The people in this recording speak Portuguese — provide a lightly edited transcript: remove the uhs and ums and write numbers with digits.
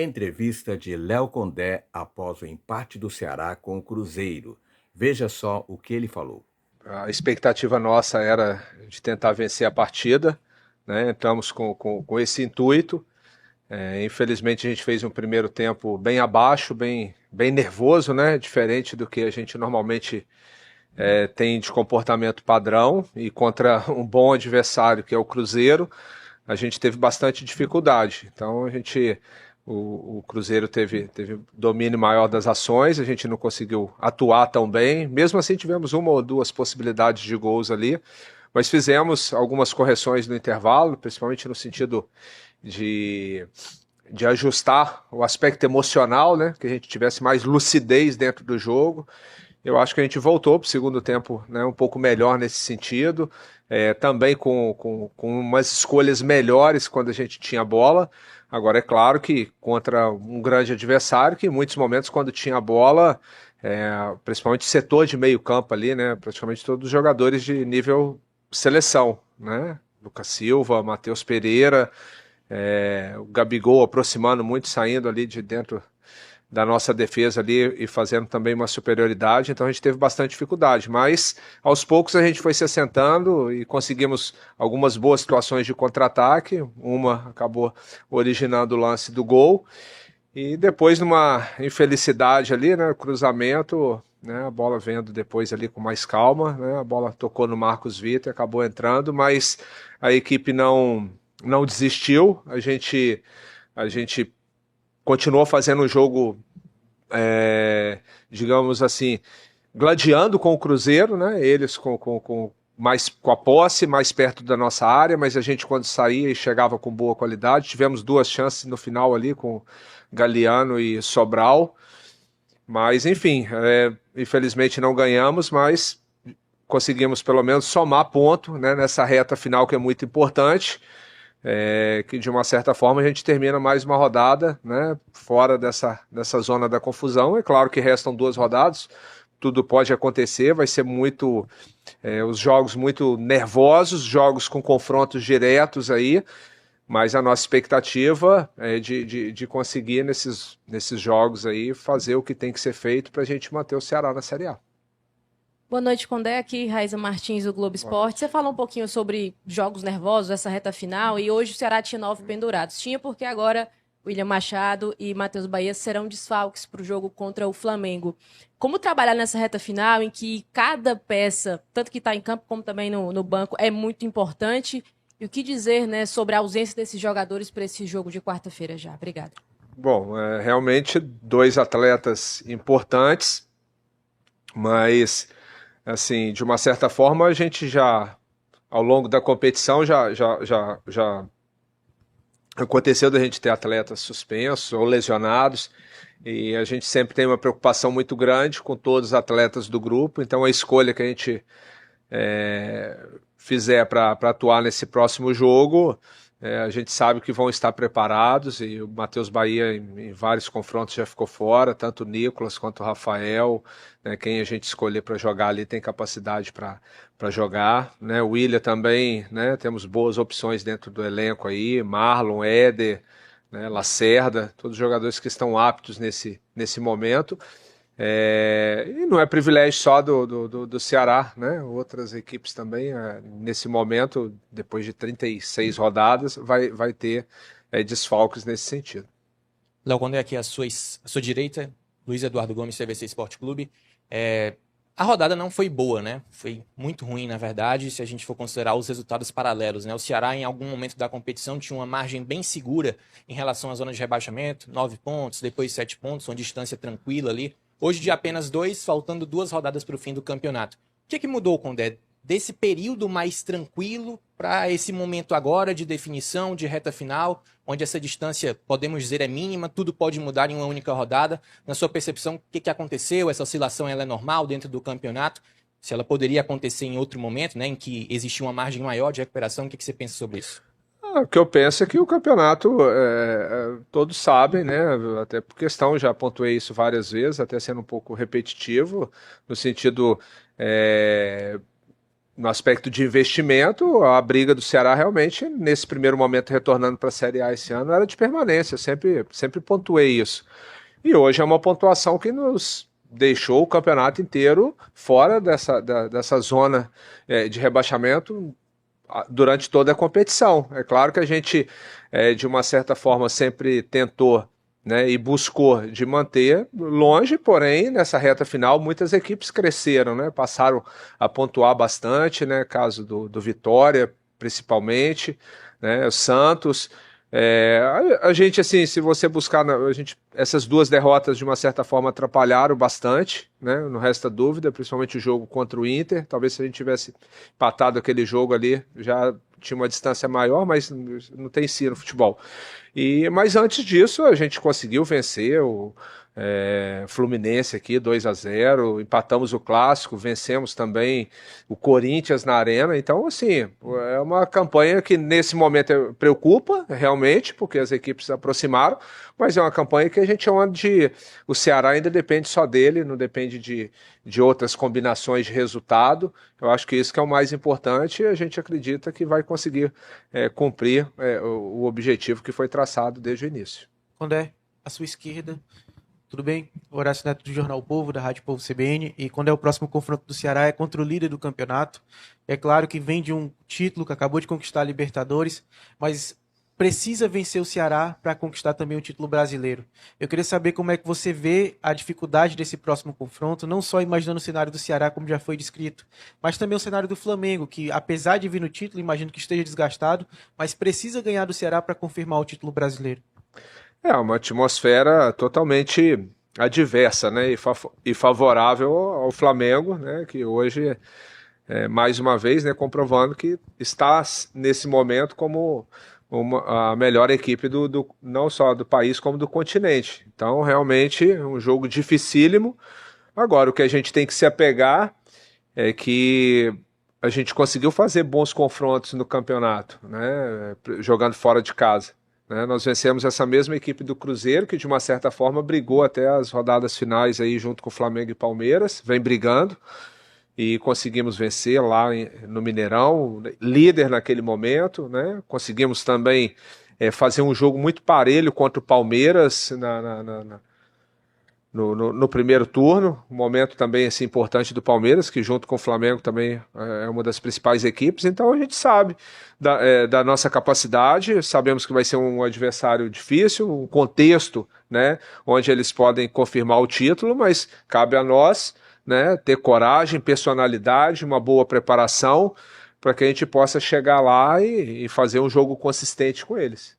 Entrevista de Léo Condé após o empate do Ceará com o Cruzeiro. Veja só o que ele falou. A expectativa nossa era de tentar vencer a partida, né? Entramos com esse intuito. Infelizmente a gente fez um primeiro tempo bem abaixo, bem nervoso, né? Diferente do que a gente normalmente tem de comportamento padrão, e contra um bom adversário que é o Cruzeiro, a gente teve bastante dificuldade. Então o Cruzeiro teve domínio maior das ações, a gente não conseguiu atuar tão bem. Mesmo assim, tivemos uma ou duas possibilidades de gols ali, mas fizemos algumas correções no intervalo, principalmente no sentido de ajustar o aspecto emocional, né? Que a gente tivesse mais lucidez dentro do jogo. Eu acho que a gente voltou para o segundo tempo, né, um pouco melhor nesse sentido, também com umas escolhas melhores quando a gente tinha bola. Agora, é claro que contra um grande adversário, que em muitos momentos, quando tinha a bola, principalmente setor de meio campo ali, né, praticamente todos os jogadores de nível seleção, né? Lucas Silva, Matheus Pereira, o Gabigol aproximando muito, saindo ali de dentro da nossa defesa ali e fazendo também uma superioridade, então a gente teve bastante dificuldade, mas aos poucos a gente foi se assentando e conseguimos algumas boas situações de contra-ataque, uma acabou originando o lance do gol, e depois numa infelicidade ali, né, cruzamento, né, a bola vendo depois ali com mais calma, né, a bola tocou no Marcos Vitor e acabou entrando, mas a equipe não desistiu, a gente continuou fazendo um jogo, digamos assim, gladiando com o Cruzeiro, né? Eles mais com a posse, mais perto da nossa área, mas a gente quando saía e chegava com boa qualidade. Tivemos duas chances no final ali com Galeano e Sobral, mas enfim, infelizmente não ganhamos, mas conseguimos pelo menos somar ponto, né, nessa reta final que é muito importante. Que de uma certa forma a gente termina mais uma rodada, né, fora dessa zona da confusão. É claro que restam duas rodadas, tudo pode acontecer, vai ser os jogos muito nervosos, jogos com confrontos diretos aí, mas a nossa expectativa é de conseguir nesses jogos aí fazer o que tem que ser feito para a gente manter o Ceará na Série A. Boa noite, Condé. Aqui, Raíza Martins, do Globo Esporte. Você falou um pouquinho sobre jogos nervosos, essa reta final, e hoje o Ceará tinha 9 pendurados. Tinha porque agora William Machado e Matheus Bahia serão desfalques para o jogo contra o Flamengo. Como trabalhar nessa reta final em que cada peça, tanto que está em campo como também no banco, é muito importante? E o que dizer, né, sobre a ausência desses jogadores para esse jogo de quarta-feira já? Obrigada. Bom, realmente dois atletas importantes, mas assim, de uma certa forma, a gente já, ao longo da competição, já aconteceu da gente ter atletas suspensos ou lesionados, e a gente sempre tem uma preocupação muito grande com todos os atletas do grupo, então a escolha que a gente fizer para atuar nesse próximo jogo, a gente sabe que vão estar preparados, e o Matheus Bahia em vários confrontos já ficou fora, tanto o Nicolas quanto o Rafael, né, quem a gente escolher para jogar ali tem capacidade para jogar, né, o William também, né, temos boas opções dentro do elenco aí, Marlon, Éder, né, Lacerda, todos os jogadores que estão aptos nesse momento. E não é privilégio só do Ceará, né? Outras equipes também, nesse momento, depois de 36 rodadas, vai ter desfalques nesse sentido. Léo Condé, aqui à sua direita, Luiz Eduardo Gomes, CVC Esporte Clube. A rodada não foi boa, né? Foi muito ruim, na verdade, se a gente for considerar os resultados paralelos, né? O Ceará, em algum momento da competição, tinha uma margem bem segura em relação à zona de rebaixamento, 9 pontos, depois 7 pontos, uma distância tranquila ali. Hoje de apenas 2, faltando 2 rodadas para o fim do campeonato. O que mudou, Condé, desse período mais tranquilo para esse momento agora de definição, de reta final, onde essa distância, podemos dizer, é mínima, tudo pode mudar em uma única rodada? Na sua percepção, o que aconteceu? Essa oscilação ela é normal dentro do campeonato? Se ela poderia acontecer em outro momento, né, em que existia uma margem maior de recuperação, o que você pensa sobre isso? O que eu penso é que o campeonato, todos sabem, né? Até por questão, já pontuei isso várias vezes, até sendo um pouco repetitivo, no sentido, no aspecto de investimento, a briga do Ceará realmente, nesse primeiro momento, retornando para a Série A esse ano, era de permanência, sempre pontuei isso. E hoje é uma pontuação que nos deixou o campeonato inteiro fora dessa zona de rebaixamento durante toda a competição. É claro que a gente, de uma certa forma, sempre tentou, né, e buscou de manter longe, porém, nessa reta final, muitas equipes cresceram, né, passaram a pontuar bastante, né, caso do Vitória, principalmente, né, o Santos. A gente, assim, se você buscar, essas duas derrotas, de uma certa forma, atrapalharam bastante, né, não resta dúvida, principalmente o jogo contra o Inter. Talvez se a gente tivesse empatado aquele jogo ali, já tinha uma distância maior, mas não tem si no futebol. Mas antes disso, a gente conseguiu vencer o Fluminense aqui, 2-0, empatamos o Clássico, vencemos também o Corinthians na Arena. Então, assim, é uma campanha que nesse momento preocupa, realmente, porque as equipes se aproximaram, mas é uma campanha que a gente onde o Ceará ainda depende só dele, não depende de outras combinações de resultado. Eu acho que isso que é o mais importante, e a gente acredita que vai conseguir cumprir o objetivo que foi traçado desde o início. Condé, à sua esquerda, tudo bem? Horácio Neto do Jornal Povo, da Rádio Povo CBN, e quando é o próximo confronto do Ceará é contra o líder do campeonato. É claro que vem de um título que acabou de conquistar a Libertadores, mas precisa vencer o Ceará para conquistar também o título brasileiro. Eu queria saber como é que você vê a dificuldade desse próximo confronto, não só imaginando o cenário do Ceará, como já foi descrito, mas também o cenário do Flamengo, que apesar de vir no título, imagino que esteja desgastado, mas precisa ganhar do Ceará para confirmar o título brasileiro. É uma atmosfera totalmente adversa, né, e favorável ao Flamengo, né, que hoje, mais uma vez, né, comprovando que está nesse momento como a melhor equipe não só do país, como do continente. Então, realmente, é um jogo dificílimo. Agora, o que a gente tem que se apegar é que a gente conseguiu fazer bons confrontos no campeonato, né, jogando fora de casa. Nós vencemos essa mesma equipe do Cruzeiro, que de uma certa forma brigou até as rodadas finais aí junto com o Flamengo e Palmeiras, vem brigando, e conseguimos vencer lá no Mineirão, líder naquele momento, né? Conseguimos também fazer um jogo muito parelho contra o Palmeiras no primeiro turno, um momento também assim, importante do Palmeiras, que junto com o Flamengo também é uma das principais equipes. Então a gente sabe da nossa capacidade, sabemos que vai ser um adversário difícil, um contexto, né, onde eles podem confirmar o título, mas cabe a nós, né, ter coragem, personalidade, uma boa preparação para que a gente possa chegar lá e fazer um jogo consistente com eles.